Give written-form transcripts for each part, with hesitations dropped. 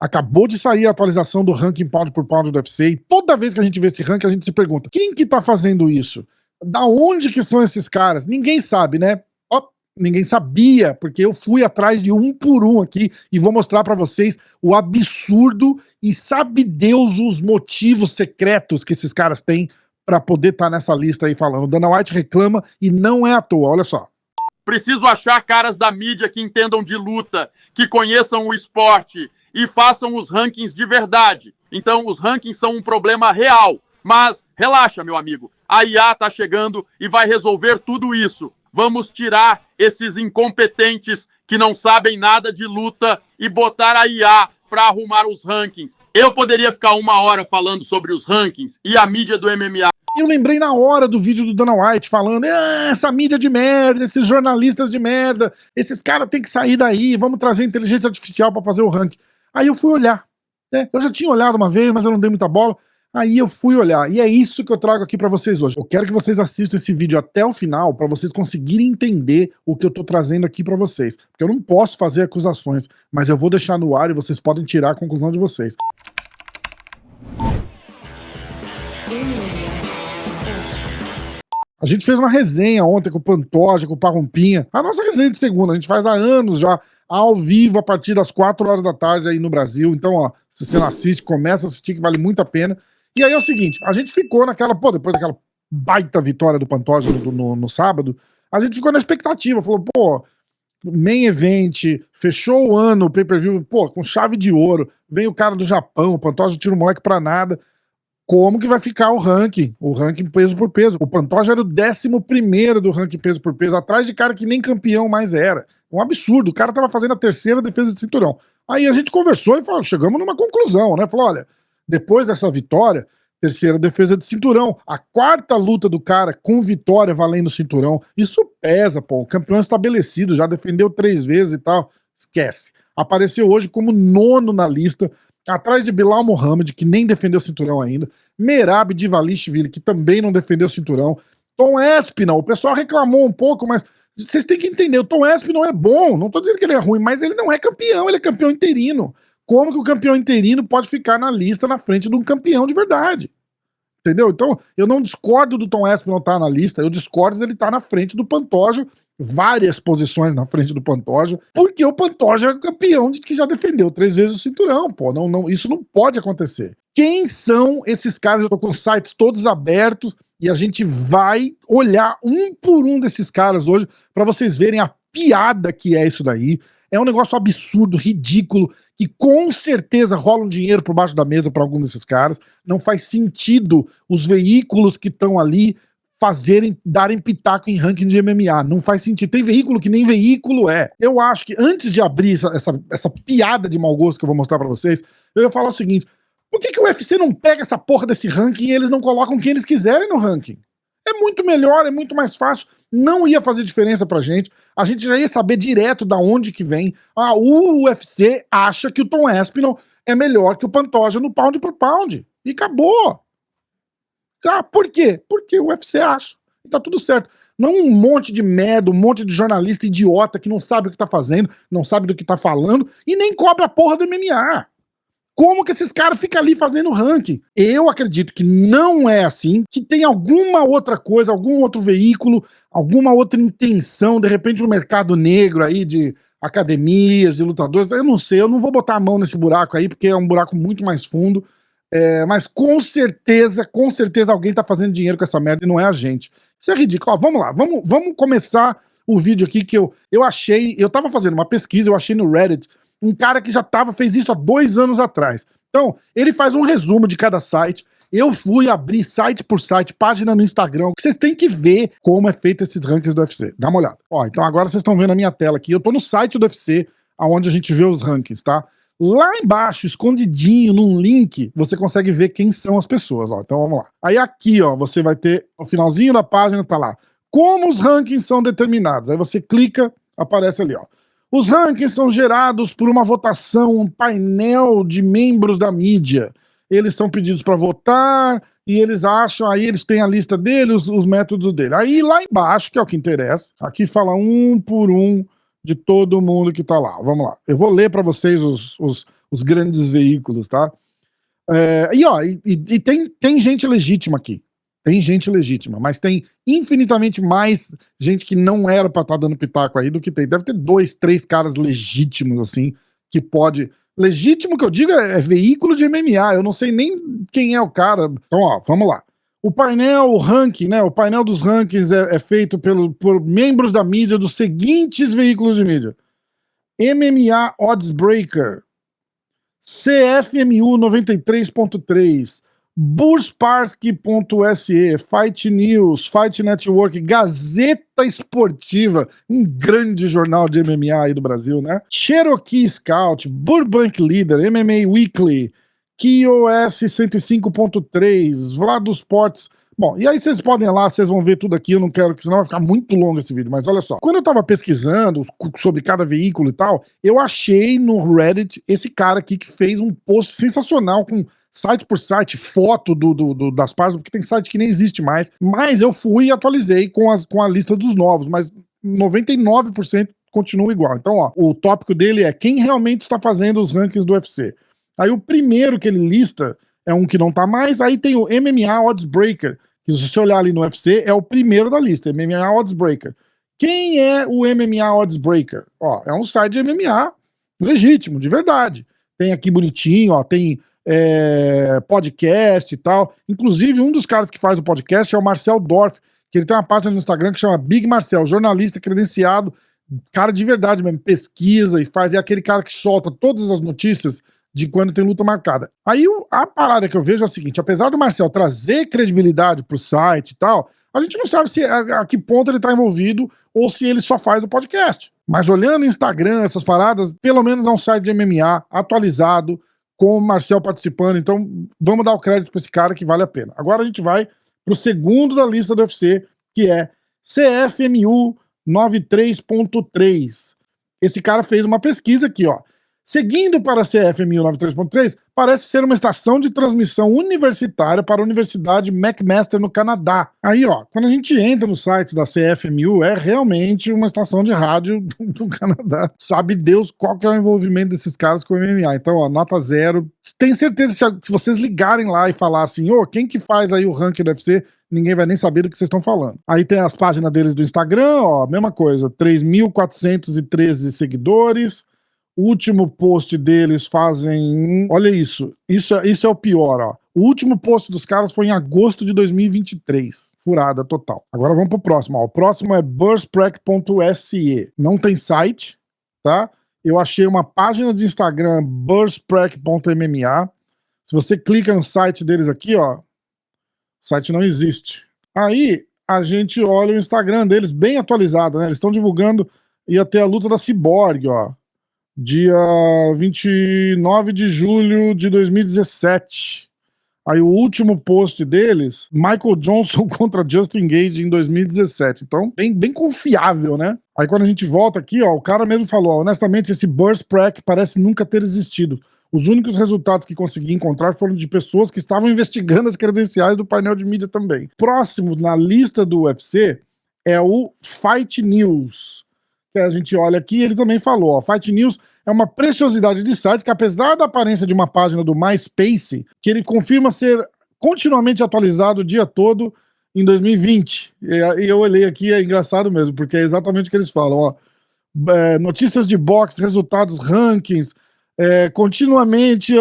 Acabou de sair a atualização do ranking pound por pound do UFC, e toda vez que a gente vê esse ranking, a gente se pergunta, quem que tá fazendo isso? Da onde que são esses caras? Ninguém sabe, né? Ó, ninguém sabia, porque eu fui atrás de um por um aqui e vou mostrar pra vocês o absurdo e sabe Deus os motivos secretos que esses caras têm pra poder estar nessa lista aí falando. Dana White reclama e não é à toa, olha só. Preciso achar caras da mídia que entendam de luta, que conheçam o esporte e façam os rankings de verdade. Então, os rankings são um problema real. Mas relaxa, meu amigo. A IA tá chegando e vai resolver tudo isso. Vamos tirar esses incompetentes que não sabem nada de luta e botar a IA para arrumar os rankings. Eu poderia ficar 1 hora falando sobre os rankings e a mídia do MMA. Eu lembrei na hora do vídeo do Dana White falando, essa mídia de merda, esses jornalistas de merda, esses caras têm que sair daí, vamos trazer inteligência artificial pra fazer o ranking. Aí eu fui olhar, né? Eu já tinha olhado uma vez, mas eu não dei muita bola. Aí eu fui olhar, e é isso que eu trago aqui pra vocês hoje. Eu quero que vocês assistam esse vídeo até o final pra vocês conseguirem entender o que eu tô trazendo aqui pra vocês. Porque eu não posso fazer acusações, mas eu vou deixar no ar e vocês podem tirar a conclusão de vocês. A gente fez uma resenha ontem com o Pantoja, com o Parrumpinha. A nossa resenha de segunda, a gente faz há anos já, ao vivo, a partir das 4 horas da tarde aí no Brasil. Então, ó, se você não assiste, começa a assistir, que vale muito a pena. E aí é o seguinte, a gente ficou naquela, depois daquela baita vitória do Pantoja no sábado, a gente ficou na expectativa, falou, main event, fechou o ano, o pay-per-view, com chave de ouro, vem o cara do Japão, o Pantoja tira o moleque pra nada. Como que vai ficar o ranking peso por peso? O Pantoja era o 11º do ranking peso por peso, atrás de cara que nem campeão mais era. Um absurdo, o cara tava fazendo a 3ª defesa de cinturão. Aí a gente conversou e falou, chegamos numa conclusão, né? Falou, olha, depois dessa vitória, 3ª defesa de cinturão, a 4ª luta do cara com vitória valendo o cinturão, isso pesa, o campeão estabelecido, já defendeu 3 vezes e tal, esquece. Apareceu hoje como 9º na lista, atrás de Bilal Muhammad, que nem defendeu o cinturão ainda, Merab Dvalishvili, que também não defendeu o cinturão, Tom Aspinall, o pessoal reclamou um pouco, mas vocês têm que entender, o Tom Aspinall é bom, não tô dizendo que ele é ruim, mas ele não é campeão, ele é campeão interino. Como que o campeão interino pode ficar na lista na frente de um campeão de verdade? Entendeu? Então, eu não discordo do Tom Aspinall estar na lista, eu discordo dele estar na frente do Pantoja, várias posições na frente do Pantoja, porque o Pantoja é campeão que já defendeu 3 vezes o cinturão, isso não pode acontecer. Quem são esses caras? Eu tô com os sites todos abertos e a gente vai olhar um por um desses caras hoje pra vocês verem a piada que é isso daí. É um negócio absurdo, ridículo, que com certeza rola um dinheiro por baixo da mesa pra algum desses caras. Não faz sentido os veículos que estão ali darem pitaco em ranking de MMA. Não faz sentido. Tem veículo que nem veículo é. Eu acho que antes de abrir essa piada de mau gosto que eu vou mostrar pra vocês, eu ia falar o seguinte, por que o UFC não pega essa porra desse ranking e eles não colocam quem eles quiserem no ranking? É muito melhor, é muito mais fácil, não ia fazer diferença pra gente, a gente já ia saber direto da onde que vem. O UFC acha que o Tom Aspinall é melhor que o Pantoja no pound por pound. E acabou. Por quê? Porque o UFC acha. E tá tudo certo. Não um monte de merda, um monte de jornalista idiota que não sabe o que tá fazendo, não sabe do que tá falando e nem cobra a porra do MMA. Como que esses caras ficam ali fazendo ranking? Eu acredito que não é assim, que tem alguma outra coisa, algum outro veículo, alguma outra intenção, de repente um mercado negro aí de academias, de lutadores, eu não sei, eu não vou botar a mão nesse buraco aí, porque é um buraco muito mais fundo, mas com certeza alguém tá fazendo dinheiro com essa merda e não é a gente. Isso é ridículo. Ó, vamos lá, vamos começar o vídeo aqui que eu achei, eu tava fazendo uma pesquisa, eu achei no Reddit, um cara que já fez isso há 2 anos atrás. Então, ele faz um resumo de cada site. Eu fui abrir site por site, página no Instagram. Vocês têm que ver como é feito esses rankings do UFC. Dá uma olhada. Ó, então agora vocês estão vendo a minha tela aqui. Eu tô no site do UFC, onde a gente vê os rankings, tá? Lá embaixo, escondidinho, num link, você consegue ver quem são as pessoas, ó. Então vamos lá. Aí aqui, ó, você vai ter, no finalzinho da página, tá lá. Como os rankings são determinados. Aí você clica, aparece ali, ó. Os rankings são gerados por uma votação, um painel de membros da mídia. Eles são pedidos para votar e eles acham, aí eles têm a lista deles, os métodos dele. Aí lá embaixo, que é o que interessa, aqui fala um por um de todo mundo que tá lá. Vamos lá. Eu vou ler para vocês os grandes veículos, tá? Tem gente legítima aqui. Tem gente legítima, mas tem infinitamente mais gente que não era pra estar dando pitaco aí do que tem. Deve ter 2, 3 caras legítimos, assim, que pode... Legítimo que eu digo é veículo de MMA, eu não sei nem quem é o cara. Então, ó, vamos lá. O painel, o ranking, né? O painel dos rankings é feito por membros da mídia dos seguintes veículos de mídia: MMA Oddsbreaker, CFMU 93.3, Burspark.se, Fight News, Fight Network, Gazeta Esportiva, um grande jornal de MMA aí do Brasil, né? Cherokee Scout, Burbank Leader, MMA Weekly, KOS 105.3, Vlado Sports. Bom, e aí vocês podem ir lá, vocês vão ver tudo aqui, eu não quero que senão vai ficar muito longo esse vídeo, mas olha só. Quando eu tava pesquisando sobre cada veículo e tal, eu achei no Reddit esse cara aqui que fez um post sensacional com site por site, foto das páginas, porque tem site que nem existe mais, mas eu fui e atualizei com a lista dos novos, mas 99% continua igual. Então, ó, o tópico dele é quem realmente está fazendo os rankings do UFC. Aí o primeiro que ele lista é um que não tá mais, aí tem o MMA Oddsbreaker, que se você olhar ali no UFC, é o primeiro da lista, MMA Oddsbreaker. Quem é o MMA Oddsbreaker? Ó, é um site de MMA legítimo, de verdade. Tem aqui bonitinho, ó, tem podcast e tal. Inclusive, um dos caras que faz o podcast é o Marcel Dorff, que ele tem uma página no Instagram que chama Big Marcel, jornalista credenciado, cara de verdade mesmo, pesquisa e faz, é aquele cara que solta todas as notícias de quando tem luta marcada. Aí a parada que eu vejo é a seguinte: apesar do Marcel trazer credibilidade pro site e tal, a gente não sabe se a que ponto ele tá envolvido ou se ele só faz o podcast. Mas olhando o Instagram, essas paradas, pelo menos é um site de MMA atualizado, com o Marcel participando, então vamos dar o crédito pra esse cara que vale a pena. Agora a gente vai pro segundo da lista do UFC, que é CFMU 93.3. Esse cara fez uma pesquisa aqui, ó. Seguindo para a CFMU 93.3, parece ser uma estação de transmissão universitária para a Universidade McMaster no Canadá. Aí, ó, quando a gente entra no site da CFMU, é realmente uma estação de rádio do Canadá. Sabe Deus qual que é o envolvimento desses caras com o MMA. Então, ó, nota 0. Tenho certeza que se vocês ligarem lá e falar assim, ô, quem que faz aí o ranking do UFC, ninguém vai nem saber do que vocês estão falando. Aí tem as páginas deles do Instagram, ó, mesma coisa, 3.413 seguidores. O último post deles fazem... Olha isso. Isso é o pior, ó. O último post dos caras foi em agosto de 2023. Furada total. Agora vamos pro próximo, ó. O próximo é bursprec.se. Não tem site, tá? Eu achei uma página de Instagram, bursprec.mma. Se você clica no site deles aqui, ó, o site não existe. Aí a gente olha o Instagram deles, bem atualizado, né? Eles estão divulgando, ia ter a luta da Cyborg, ó. Dia 29 de julho de 2017. Aí o último post deles, Michael Johnson contra Justin Gage em 2017. Então, bem confiável, né? Aí quando a gente volta aqui, ó, o cara mesmo falou, ó, honestamente, esse Bursprec parece nunca ter existido. Os únicos resultados que consegui encontrar foram de pessoas que estavam investigando as credenciais do painel de mídia também. Próximo na lista do UFC é o Fight News. Que a gente olha aqui, ele também falou, ó, Fight News é uma preciosidade de site que, apesar da aparência de uma página do MySpace, que ele confirma ser continuamente atualizado o dia todo em 2020. E eu olhei aqui, é engraçado mesmo, porque é exatamente o que eles falam, ó. Notícias de boxe, resultados, rankings, continuamente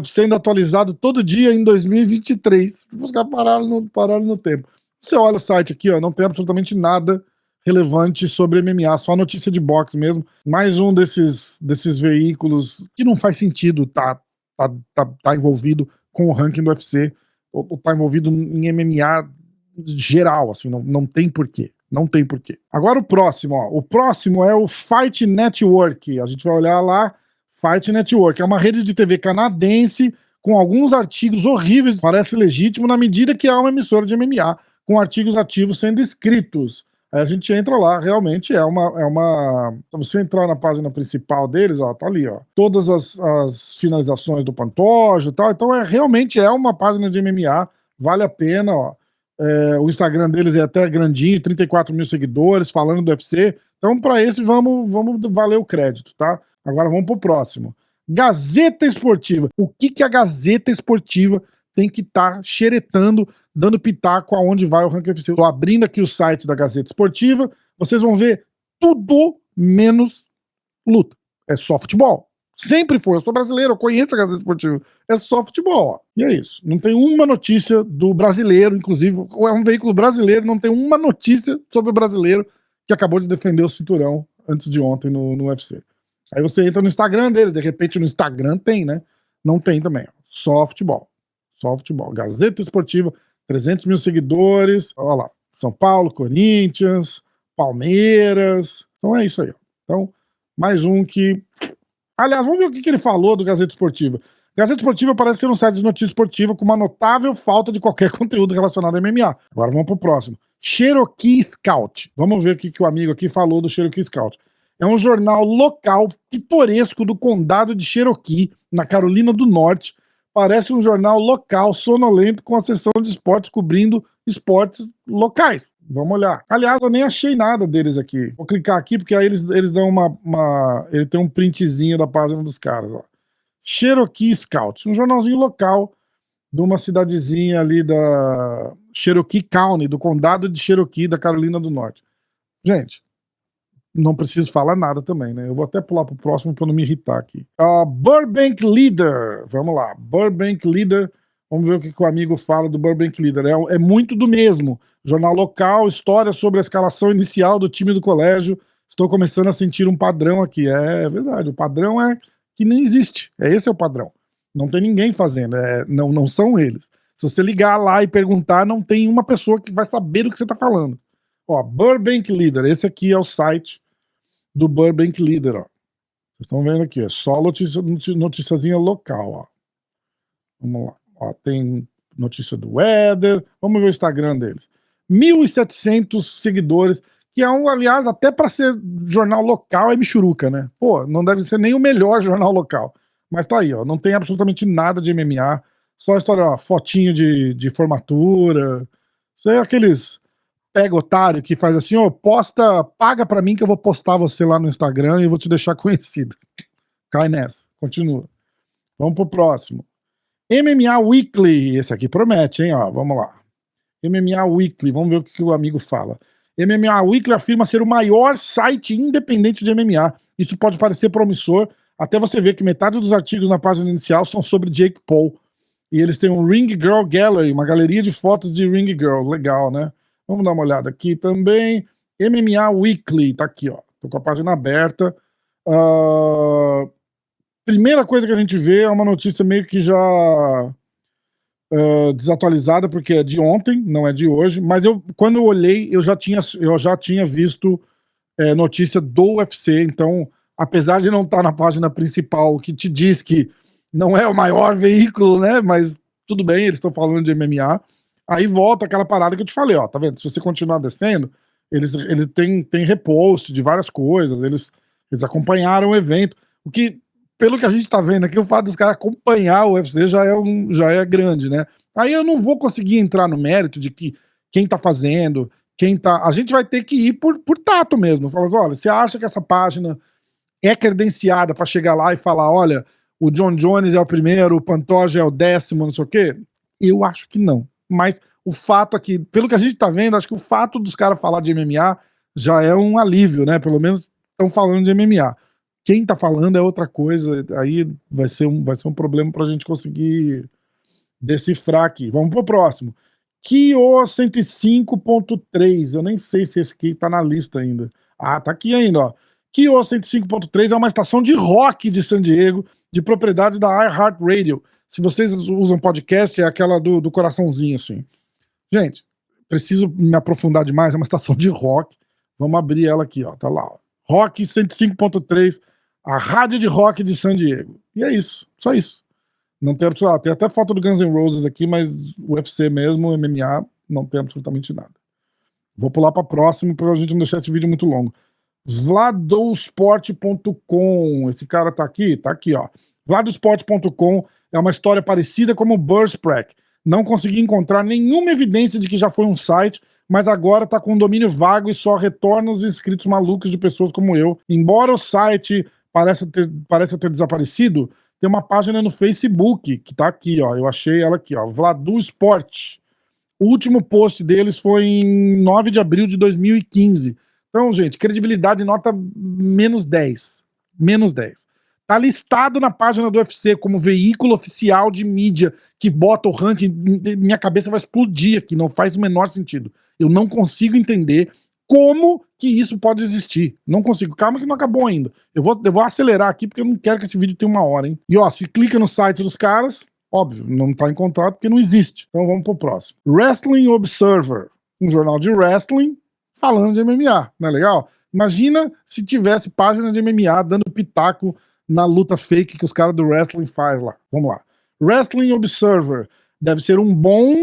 sendo atualizado todo dia em 2023. Os caras pararam no tempo. Você olha o site aqui, ó, não tem absolutamente nada relevante sobre MMA, só notícia de boxe mesmo. Mais um desses veículos que não faz sentido tá envolvido com o ranking do UFC, ou tá envolvido em MMA geral, assim, não tem porquê. Não tem porquê. Agora o próximo, ó. O próximo é o Fight Network. A gente vai olhar lá, Fight Network. É uma rede de TV canadense com alguns artigos horríveis, parece legítimo, na medida que é uma emissora de MMA, com artigos ativos sendo escritos. Aí a gente entra lá, realmente é uma... Se você entrar na página principal deles, ó, tá ali, ó. Todas as finalizações do Pantoja e tal. Então realmente é uma página de MMA, vale a pena, ó. O Instagram deles é até grandinho, 34 mil seguidores, falando do UFC. Então, para esse, vamos valer o crédito, tá? Agora vamos pro próximo. Gazeta Esportiva. O que a Gazeta Esportiva tem que estar xeretando, dando pitaco aonde vai o Ranking FC? Eu tô abrindo aqui o site da Gazeta Esportiva, vocês vão ver tudo menos luta. É só futebol. Sempre foi. Eu sou brasileiro, eu conheço a Gazeta Esportiva. É só futebol, ó. E é isso. Não tem uma notícia do brasileiro, inclusive, é um veículo brasileiro, não tem uma notícia sobre o brasileiro que acabou de defender o cinturão antes de ontem no UFC. Aí você entra no Instagram deles, de repente no Instagram tem, né? Não tem também, ó. Só futebol. Só futebol. Gazeta Esportiva, 300 mil seguidores. Olha lá. São Paulo, Corinthians, Palmeiras. Então é isso aí, ó. Então, mais um que... Aliás, vamos ver o que ele falou do Gazeta Esportiva. Gazeta Esportiva parece ser um site de notícia esportiva com uma notável falta de qualquer conteúdo relacionado ao MMA. Agora vamos pro próximo. Cherokee Scout. Vamos ver o que o amigo aqui falou do Cherokee Scout. É um jornal local pitoresco do condado de Cherokee, na Carolina do Norte. Parece um jornal local sonolento com a seção de esportes cobrindo esportes locais. Vamos olhar. Aliás, eu nem achei nada deles aqui. Vou clicar aqui porque aí eles dão ele tem um printzinho da página dos caras, ó. Cherokee Scout, um jornalzinho local de uma cidadezinha ali da Cherokee County, do condado de Cherokee, da Carolina do Norte. Gente, não preciso falar nada também, né? Eu vou até pular pro próximo para não me irritar aqui. Burbank Leader. Vamos lá. Burbank Leader. Vamos ver o que o amigo fala do Burbank Leader. É muito do mesmo. Jornal local, história sobre a escalação inicial do time do colégio. Estou começando a sentir um padrão aqui. É verdade. O padrão é que nem existe. Esse é o padrão. Não tem ninguém fazendo. Não são eles. Se você ligar lá e perguntar, não tem uma pessoa que vai saber do que você está falando. Ó, Burbank Leader. Esse aqui é o site do Burbank Leader, ó. Vocês estão vendo aqui, é só noticiazinha local, ó. Vamos lá. Ó, tem notícia do weather. Vamos ver o Instagram deles. 1.700 seguidores, que é aliás, até para ser jornal local é michuruca, né? Pô, não deve ser nem o melhor jornal local. Mas tá aí, ó. Não tem absolutamente nada de MMA. Só a história, ó, fotinho de formatura. Isso aí é aqueles pega otário que faz assim, ó, paga pra mim que eu vou postar você lá no Instagram e vou te deixar conhecido. Cai nessa. Continua. Vamos pro próximo. MMA Weekly. Esse aqui promete, hein? Ó, vamos lá. MMA Weekly. Vamos ver o que o amigo fala. MMA Weekly afirma ser o maior site independente de MMA. Isso pode parecer promissor, até você ver que metade dos artigos na página inicial são sobre Jake Paul. E eles têm um Ring Girl Gallery, uma galeria de fotos de Ring Girl. Legal, né? Vamos dar uma olhada aqui também. MMA Weekly. Tá aqui, ó. Tô com a página aberta. Primeira coisa que a gente vê é uma notícia meio que já desatualizada, porque é de ontem, não é de hoje, mas quando eu olhei, eu já tinha visto notícia do UFC, então, apesar de não estar na página principal, que te diz que não é o maior veículo, né, mas tudo bem, eles estão falando de MMA, aí volta aquela parada que eu te falei, ó, tá vendo? Se você continuar descendo, eles têm repost de várias coisas, eles acompanharam o evento, o que, pelo que a gente tá vendo aqui, o fato dos caras acompanhar o UFC já é grande, né? Aí eu não vou conseguir entrar no mérito de que quem tá fazendo, a gente vai ter que ir por tato mesmo. Falando, olha, você acha que essa página é credenciada pra chegar lá e falar, olha, o John Jones é o primeiro, o Pantoja é o 10º, não sei o quê? Eu acho que não. Mas o fato aqui, pelo que a gente tá vendo, acho que o fato dos caras falar de MMA já é um alívio, né? Pelo menos estão falando de MMA. Quem tá falando é outra coisa, aí vai ser um problema pra gente conseguir decifrar aqui. Vamos pro próximo. Kyo 105.3, eu nem sei se esse aqui tá na lista ainda. Ah, tá aqui ainda, ó. Kyo 105.3 é uma estação de rock de San Diego, de propriedade da iHeartRadio. Se vocês usam podcast, é aquela do coraçãozinho, assim. Gente, preciso me aprofundar demais, é uma estação de rock. Vamos abrir ela aqui, ó, tá lá, ó. Rock 105.3, a rádio de rock de San Diego. E é isso, só isso. Não tem absolutamente, tem até foto do Guns N' Roses aqui, mas o UFC mesmo, o MMA, não tem absolutamente nada. Vou pular para próximo para a gente não deixar esse vídeo muito longo. Vladosport.com, esse cara tá aqui, ó. Vladosport.com é uma história parecida como o Buzzsprout. Não consegui encontrar nenhuma evidência de que já foi um site, mas agora tá com um domínio vago e só retorna os inscritos malucos de pessoas como eu. Embora o site parece ter desaparecido, tem uma página no Facebook, que tá aqui, ó. Eu achei ela aqui, ó. Vladu Sport. O último post deles foi em 9 de abril de 2015. Então, gente, credibilidade nota -10. -10. Tá listado na página do UFC como veículo oficial de mídia que bota o ranking. Minha cabeça vai explodir aqui, não faz o menor sentido. Eu não consigo entender como que isso pode existir. Não consigo. Calma que não acabou ainda. Eu vou acelerar aqui porque eu não quero que esse vídeo tenha 1 hora, hein? E ó, se clica no site dos caras, óbvio, não tá encontrado porque não existe. Então vamos pro próximo. Wrestling Observer, um jornal de wrestling falando de MMA, não é legal? Imagina se tivesse página de MMA dando pitaco na luta fake que os caras do wrestling faz lá. Vamos lá. Wrestling Observer deve ser um bom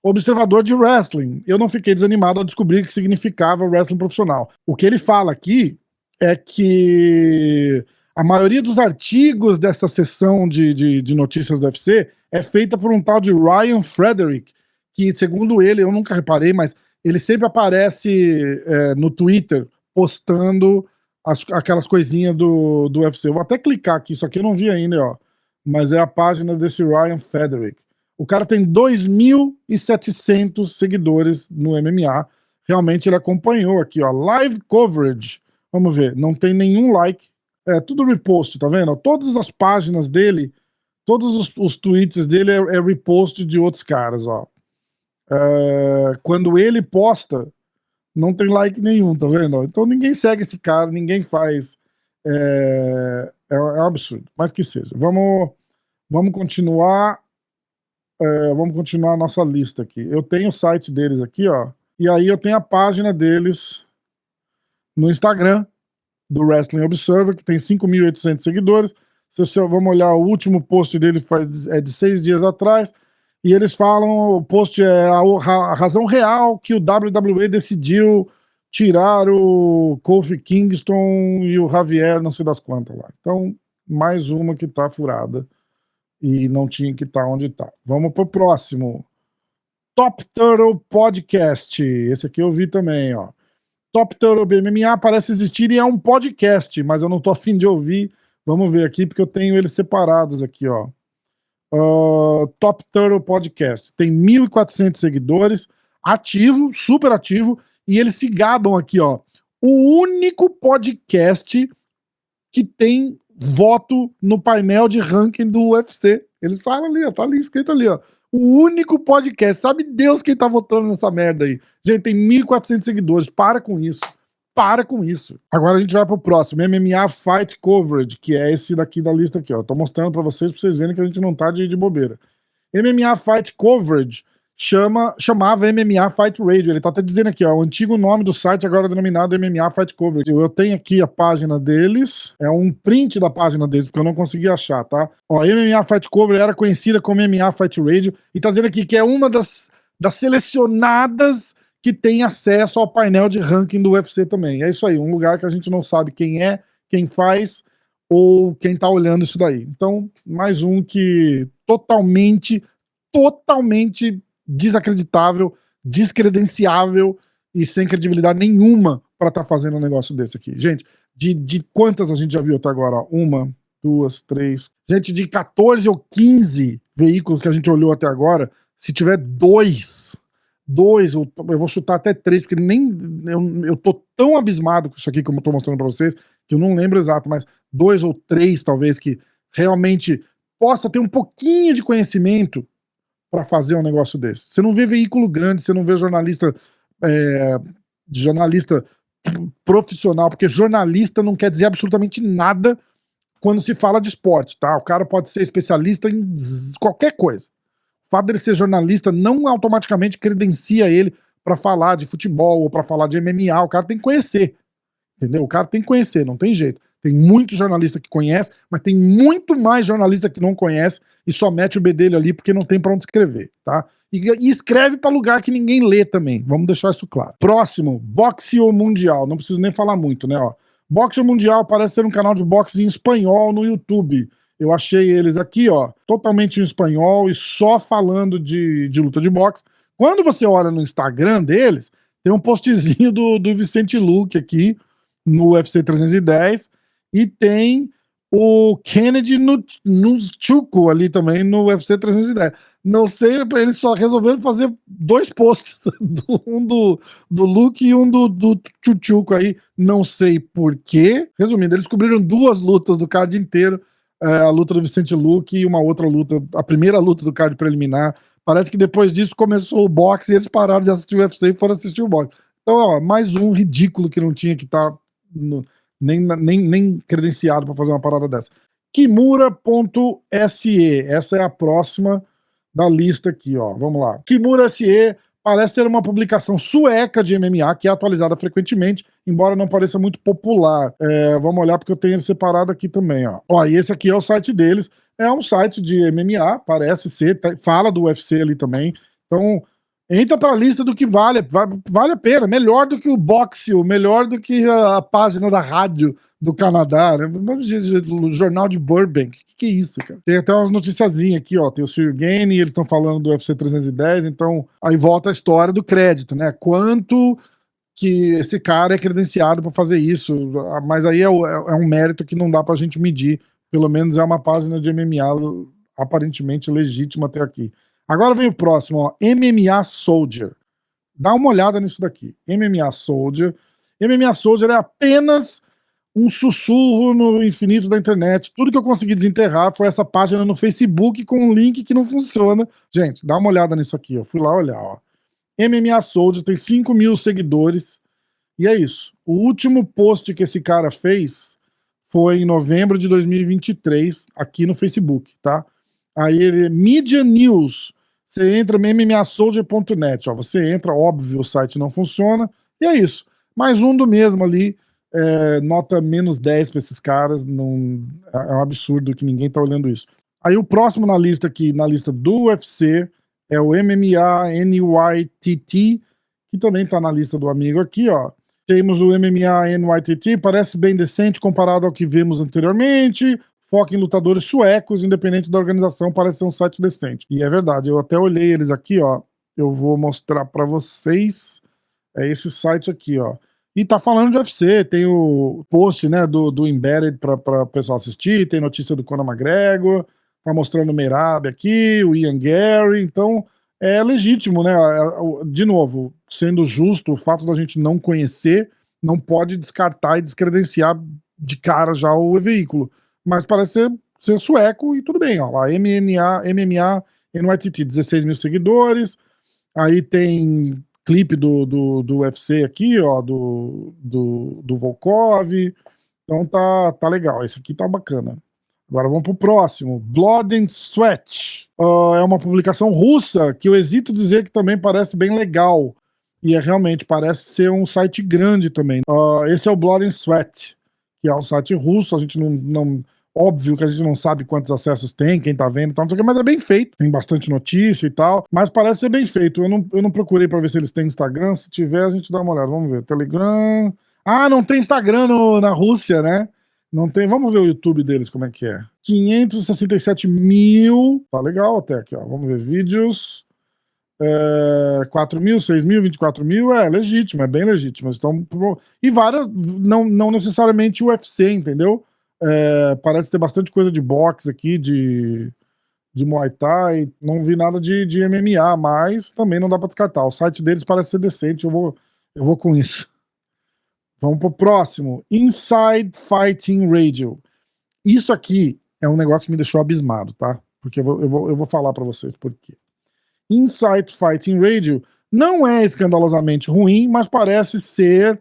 observador de wrestling. Eu não fiquei desanimado ao descobrir o que significava wrestling profissional. O que ele fala aqui é que a maioria dos artigos dessa sessão de notícias do UFC é feita por um tal de Ryan Frederick, que, segundo ele, eu nunca reparei, mas ele sempre aparece no Twitter postando aquelas coisinhas do UFC. Eu vou até clicar aqui, isso aqui eu não vi ainda, ó. Mas é a página desse Ryan Frederick. O cara tem 2.700 seguidores no MMA. Realmente ele acompanhou aqui, ó. Live coverage. Vamos ver, não tem nenhum like. É tudo repost, tá vendo? Todas as páginas dele, todos os tweets dele é repost de outros caras, ó. Quando ele posta, não tem like nenhum, tá vendo? Então ninguém segue esse cara, ninguém faz. É um absurdo, mas que seja. Vamos continuar. Vamos continuar a nossa lista aqui. Eu tenho o site deles aqui, ó. E aí eu tenho a página deles no Instagram, do Wrestling Observer, que tem 5.800 seguidores. Vamos olhar, o último post dele é de 6 dias atrás. E eles falam, o post é a razão real que o WWE decidiu tirar o Kofi Kingston e o Javier, não sei das quantas lá. Então, mais uma que tá furada e não tinha que estar onde tá. Vamos pro próximo. Top Turtle Podcast. Esse aqui eu vi também, ó. Top Turtle MMA parece existir e é um podcast, mas eu não tô afim de ouvir. Vamos ver aqui, porque eu tenho eles separados aqui, ó. Top Turtle Podcast. Tem 1.400 seguidores, ativo, super ativo, e eles se gabam aqui, ó. O único podcast que tem voto no painel de ranking do UFC. Eles falam ali, ó, tá ali escrito ali, ó. O único podcast. Sabe Deus quem tá votando nessa merda aí. Gente, tem 1.400 seguidores. Para com isso. Para com isso. Agora a gente vai pro próximo. MMA Fight Coverage, que é esse daqui da lista aqui, ó. Tô mostrando pra vocês verem que a gente não tá de bobeira. MMA Fight Coverage chamava MMA Fight Radio. Ele tá até dizendo aqui, ó, o antigo nome do site agora denominado MMA Fight Coverage. Eu tenho aqui a página deles, é um print da página deles, porque eu não consegui achar, tá? Ó, MMA Fight Coverage era conhecida como MMA Fight Radio, e tá dizendo aqui que é uma das selecionadas que tem acesso ao painel de ranking do UFC também. É isso aí, um lugar que a gente não sabe quem é, quem faz, ou quem tá olhando isso daí. Então, mais um que totalmente desacreditável, descredenciável e sem credibilidade nenhuma para estar fazendo um negócio desse aqui. Gente, de quantas a gente já viu até agora? Ó, 1, 2, 3... Gente, de 14 ou 15 veículos que a gente olhou até agora, se tiver dois, eu vou chutar até 3, porque nem eu tô tão abismado com isso aqui, como eu tô mostrando para vocês, que eu não lembro exato, mas 2 ou 3 talvez que realmente possa ter um pouquinho de conhecimento para fazer um negócio desse. Você não vê veículo grande, você não vê jornalista profissional, porque jornalista não quer dizer absolutamente nada quando se fala de esporte, tá? O cara pode ser especialista em qualquer coisa. O fato dele ser jornalista não automaticamente credencia ele para falar de futebol ou para falar de MMA. O cara tem que conhecer, entendeu? O cara tem que conhecer, não tem jeito. Tem muito jornalista que conhece, mas tem muito mais jornalista que não conhece e só mete o bedelho ali porque não tem pra onde escrever, tá? E escreve pra lugar que ninguém lê também, vamos deixar isso claro. Próximo, Boxeo Mundial, não preciso nem falar muito, né, ó. Boxeo Mundial parece ser um canal de boxe em espanhol no YouTube. Eu achei eles aqui, ó, totalmente em espanhol e só falando de luta de boxe. Quando você olha no Instagram deles, tem um postzinho do Vicente Luque aqui, no UFC 310, E tem o Kennedy Nzechukwu ali também no UFC 310. Não sei, eles só resolveram fazer 2 posts, um do Luke e um do Tchutchuco aí, não sei porquê. Resumindo, eles cobriram 2 lutas do card inteiro, a luta do Vicente Luque e uma outra luta, a primeira luta do card preliminar. Parece que depois disso começou o boxe e eles pararam de assistir o UFC e foram assistir o boxe. Então, ó, mais um ridículo que não tinha que estar nem credenciado para fazer uma parada dessa. Kimura.se, essa é a próxima da lista aqui, ó. Vamos lá. Kimura SE parece ser uma publicação sueca de MMA que é atualizada frequentemente, embora não pareça muito popular. Vamos olhar porque eu tenho ele separado aqui também, ó. Ó, e esse aqui é o site deles. É um site de MMA, parece ser, fala do UFC ali também. Então, entra pra lista do que vale a pena, melhor do que o Boxeo, melhor do que a página da rádio do Canadá, né? O jornal de Burbank, que é isso, cara? Tem até umas noticiazinhas aqui, ó, tem o Cyril Gane, eles estão falando do UFC 310, então aí volta a história do crédito, né? Quanto que esse cara é credenciado para fazer isso, mas aí é um mérito que não dá pra gente medir, pelo menos é uma página de MMA aparentemente legítima até aqui. Agora vem o próximo, ó, MMA Soldier. Dá uma olhada nisso daqui. MMA Soldier. MMA Soldier é apenas um sussurro no infinito da internet. Tudo que eu consegui desenterrar foi essa página no Facebook com um link que não funciona. Gente, dá uma olhada nisso aqui. Eu fui lá olhar, ó. MMA Soldier tem 5.000 seguidores. E é isso. O último post que esse cara fez foi em novembro de 2023, aqui no Facebook, tá? Aí ele, Media News. Você entra no mmasoldier.net, ó. Você entra, óbvio, o site não funciona. E é isso. Mais um do mesmo ali. Nota -10 para esses caras. Não, é um absurdo que ninguém tá olhando isso. Aí o próximo na lista aqui, na lista do UFC, é o MMA NYTT, que também tá na lista do amigo aqui, ó. Temos o MMA NYTT, parece bem decente comparado ao que vimos anteriormente. Foca em lutadores suecos, independente da organização, parece ser um site decente. E é verdade, eu até olhei eles aqui, ó. Eu vou mostrar pra vocês. É esse site aqui, ó. E tá falando de UFC, tem o post, né, do Embedded pra o pessoal assistir, tem notícia do Conor McGregor, tá mostrando o Merab aqui, o Ian Gary, então é legítimo, né? De novo, sendo justo, o fato da gente não conhecer não pode descartar e descredenciar de cara já o veículo. Mas parece ser sueco e tudo bem, ó. Lá, MMA NYTT, 16.000 seguidores. Aí tem clipe do UFC aqui, ó, do Volkov. Então tá legal. Esse aqui tá bacana. Agora vamos pro próximo. Blood and Sweat. É uma publicação russa que eu hesito dizer que também parece bem legal. E realmente parece ser um site grande também. Esse é o Blood and Sweat, que é um site russo. A gente não óbvio que a gente não sabe quantos acessos tem, quem tá vendo e tal, não sei o que, mas é bem feito. Tem bastante notícia e tal, mas parece ser bem feito. Eu não procurei pra ver se eles têm Instagram. Se tiver, a gente dá uma olhada. Vamos ver. Telegram. Ah, não tem Instagram na Rússia, né? Não tem. Vamos ver o YouTube deles, como é que é. 567 mil. Tá legal até aqui, ó. Vamos ver vídeos. 4 mil, 6 mil, 24 mil. É legítimo, é bem legítimo. Então, e várias, não necessariamente UFC, entendeu? Parece ter bastante coisa de boxe aqui, de Muay Thai. Não vi nada de MMA, mas também não dá pra descartar. O site deles parece ser decente. Eu vou com isso. Vamos pro próximo. Inside Fighting Radio. Isso aqui é um negócio que me deixou abismado, tá? Porque eu vou falar pra vocês por quê. Inside Fighting Radio não é escandalosamente ruim, mas parece ser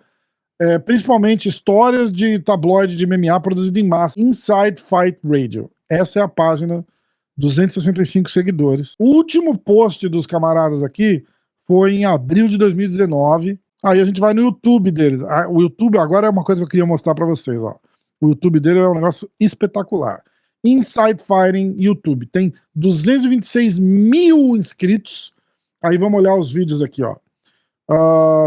principalmente histórias de tabloide de MMA produzido em massa. Inside Fight Radio. Essa é a página, 265 seguidores. O último post dos camaradas aqui foi em abril de 2019. Aí a gente vai no YouTube deles. O YouTube agora é uma coisa que eu queria mostrar pra vocês, ó. O YouTube dele é um negócio espetacular. Inside Fighting YouTube. Tem 226 mil inscritos. Aí vamos olhar os vídeos aqui, ó.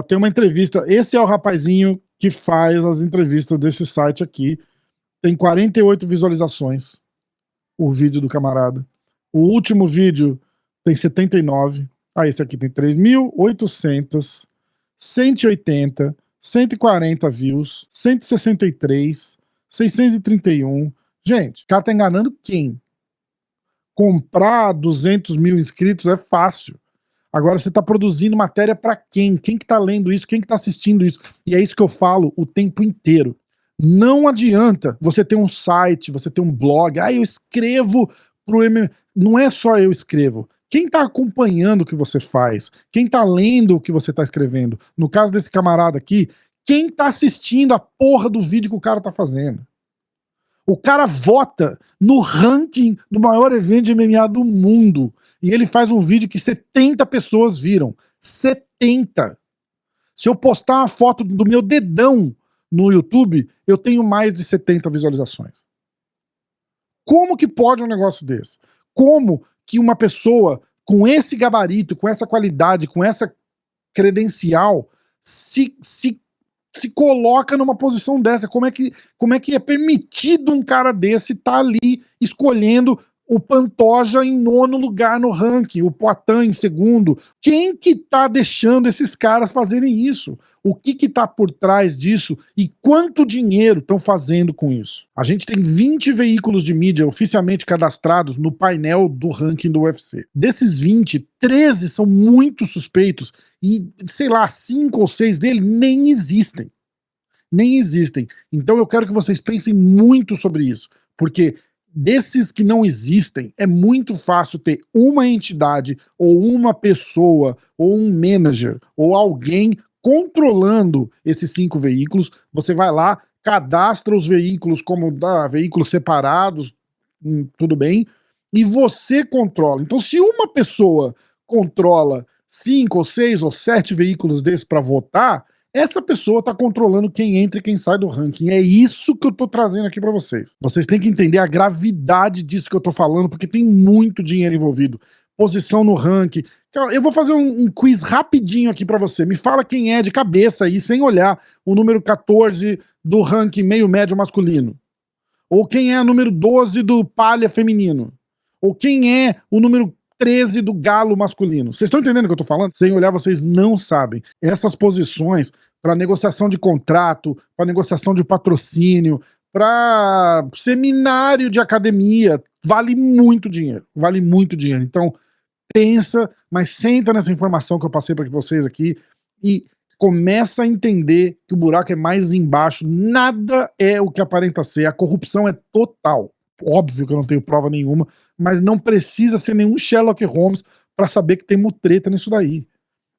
Tem uma entrevista. Esse é o rapazinho que faz as entrevistas desse site aqui. Tem 48 visualizações. O vídeo do camarada. O último vídeo tem 79. Esse aqui tem 3.800, 180, 140 views, 163, 631. Gente, o cara tá enganando quem? Comprar 200 mil inscritos é fácil. Agora você tá produzindo matéria pra quem? Quem que tá lendo isso? Quem que tá assistindo isso? E é isso que eu falo o tempo inteiro. Não adianta você ter um site, você ter um blog. Ah, eu escrevo pro MMA. Não é só eu escrevo. Quem tá acompanhando o que você faz? Quem tá lendo o que você tá escrevendo? No caso desse camarada aqui, quem tá assistindo a porra do vídeo que o cara tá fazendo? O cara vota no ranking do maior evento de MMA do mundo. E ele faz um vídeo que 70 pessoas viram. 70! Se eu postar uma foto do meu dedão no YouTube, eu tenho mais de 70 visualizações. Como que pode um negócio desse? Como que uma pessoa com esse gabarito, com essa qualidade, com essa credencial, se coloca numa posição dessa? Como é que é permitido um cara desse estar ali escolhendo o Pantoja em 9º lugar no ranking, o Poatan em 2º? Quem que tá deixando esses caras fazerem isso? O que tá por trás disso e quanto dinheiro estão fazendo com isso? A gente tem 20 veículos de mídia oficialmente cadastrados no painel do ranking do UFC. Desses 20, 13 são muito suspeitos e, sei lá, 5 ou 6 deles nem existem. Nem existem. Então eu quero que vocês pensem muito sobre isso, porque desses que não existem, é muito fácil ter uma entidade, ou uma pessoa, ou um manager, ou alguém controlando esses 5 veículos. Você vai lá, cadastra os veículos como veículos separados, tudo bem, e você controla. Então, se uma pessoa controla 5 ou 6 ou 7 veículos desses para votar, essa pessoa está controlando quem entra e quem sai do ranking. É isso que eu tô trazendo aqui para vocês. Vocês têm que entender a gravidade disso que eu tô falando, porque tem muito dinheiro envolvido. Posição no ranking. Eu vou fazer um quiz rapidinho aqui para você. Me fala quem é de cabeça aí, sem olhar, o número 14 do ranking meio médio masculino. Ou quem é o número 12 do palha feminino. Ou quem é o número 13 do galo masculino. Vocês estão entendendo o que eu tô falando? Sem olhar, vocês não sabem. Essas posições para negociação de contrato, para negociação de patrocínio, para seminário de academia, vale muito dinheiro. Vale muito dinheiro. Então, pensa, mas senta nessa informação que eu passei para vocês aqui e começa a entender que o buraco é mais embaixo. Nada é o que aparenta ser. A corrupção é total. Óbvio que eu não tenho prova nenhuma, mas não precisa ser nenhum Sherlock Holmes pra saber que tem mutreta nisso daí.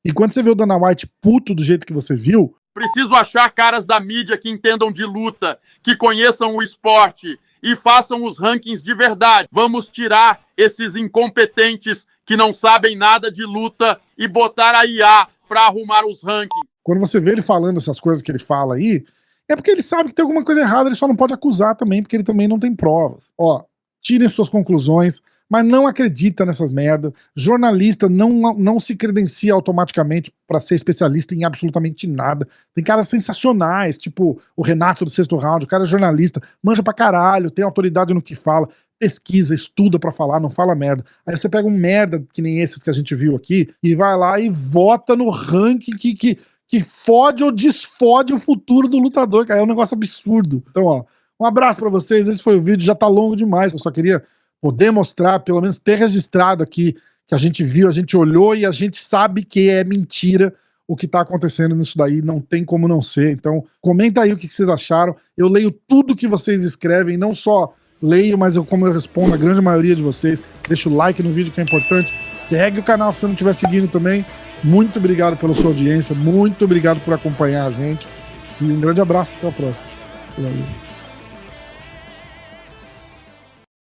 E quando você vê o Dana White puto do jeito que você viu... Preciso achar caras da mídia que entendam de luta, que conheçam o esporte e façam os rankings de verdade. Vamos tirar esses incompetentes que não sabem nada de luta e botar a IA pra arrumar os rankings. Quando você vê ele falando essas coisas que ele fala aí, é porque ele sabe que tem alguma coisa errada, ele só não pode acusar também, porque ele também não tem provas. Ó, tirem suas conclusões, mas não acredita nessas merdas. Jornalista não se credencia automaticamente pra ser especialista em absolutamente nada. Tem caras sensacionais, tipo o Renato do Sexto Round, o cara é jornalista, manja pra caralho, tem autoridade no que fala, pesquisa, estuda pra falar, não fala merda. Aí você pega um merda que nem esses que a gente viu aqui e vai lá e vota no ranking que fode ou desfode o futuro do lutador, cara. É um negócio absurdo. Então, ó, um abraço pra vocês. Esse foi o vídeo, já tá longo demais. Eu só queria poder mostrar, pelo menos ter registrado aqui, que a gente viu, a gente olhou e a gente sabe que é mentira o que tá acontecendo nisso daí. Não tem como não ser. Então, comenta aí o que vocês acharam. Eu leio tudo que vocês escrevem, não só leio, mas como eu respondo a grande maioria de vocês. Deixa o like no vídeo que é importante. Segue o canal se você não estiver seguindo também. Muito obrigado pela sua audiência, muito obrigado por acompanhar a gente e um grande abraço, até a próxima. Valeu.